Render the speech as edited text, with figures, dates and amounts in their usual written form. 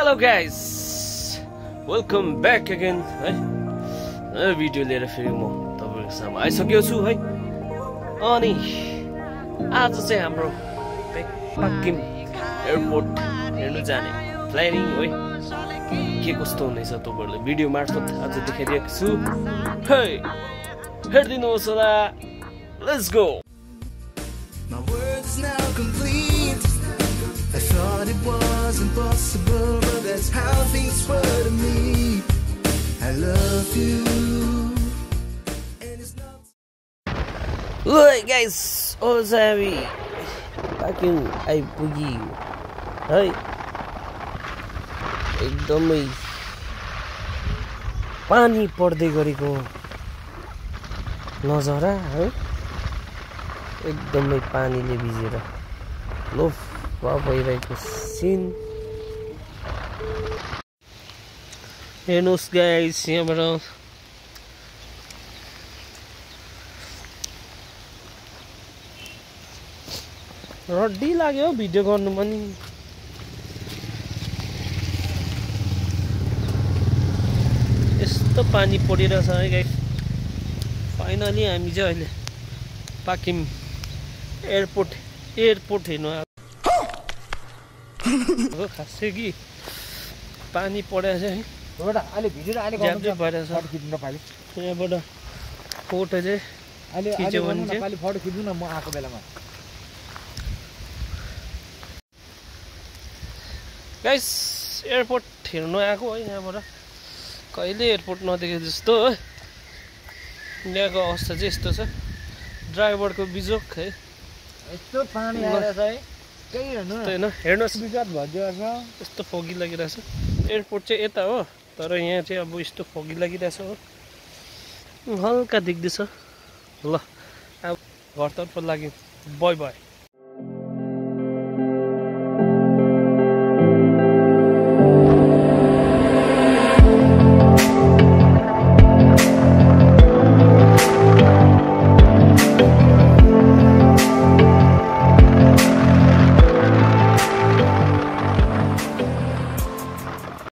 Hello guys, welcome back again है। Video लिएर फेरि म तपाईहरुको सामु आइसकेको छु है। अनि आज चाहिँ हाम्रो पाक्किम एयरपोर्ट हेर्नु जाने प्लानिङ है। के कस्तो हुनेछ तपाईहरुले भिडियो मार्फत आज देखाइदिएको छु। हे हेर्दिनुहोस् होला। Let's go. My words now complete. I thought it was impossible, but that's how things were to me. I love you. And it's not. Look guys, हामी पाक्किम आइपुग्यौं है। एकदमै पानी पर्दै गरेको नजारा है। एकदमै पानीले भिजेर लोफ भइरहेको सिन हेर्नुहोस् गाइस। यहाँबाट रड्डी लाग्यो भिडियो गर्नु पनि। यस्तो पानी परिरहेछ है गाइस। फाइनली हामी चाहिँ अहिले पाक्किम एयरपोर्ट हेर्नु आएको। खासै कि पानी परेछ है। यहाँबाट फोटो चाहिँ खिच्यो भने चाहिँ फोटो खिच्नु न म आएको बेलामा। गाइस एयरपोर्ट हेर्नु आएको है। यहाँबाट कहिले एयरपोर्ट नदेखे जस्तो है। यहाँको अवस्था चाहिँ यस्तो छ। ड्राइभरको बिजोक है। यस्तो पानी आइरहेछ है। केही होइन हेर्नुहोस् विगत भइदिएछ। यस्तो फोगी लागिरहेछ। एयरपोर्ट चाहिँ यता हो, तर यहाँ चाहिँ अब यस्तो फोगी लागिरहेछ हो। हल्का देख्दैछ। ल अब घरतर्फ लाग्यो। By by.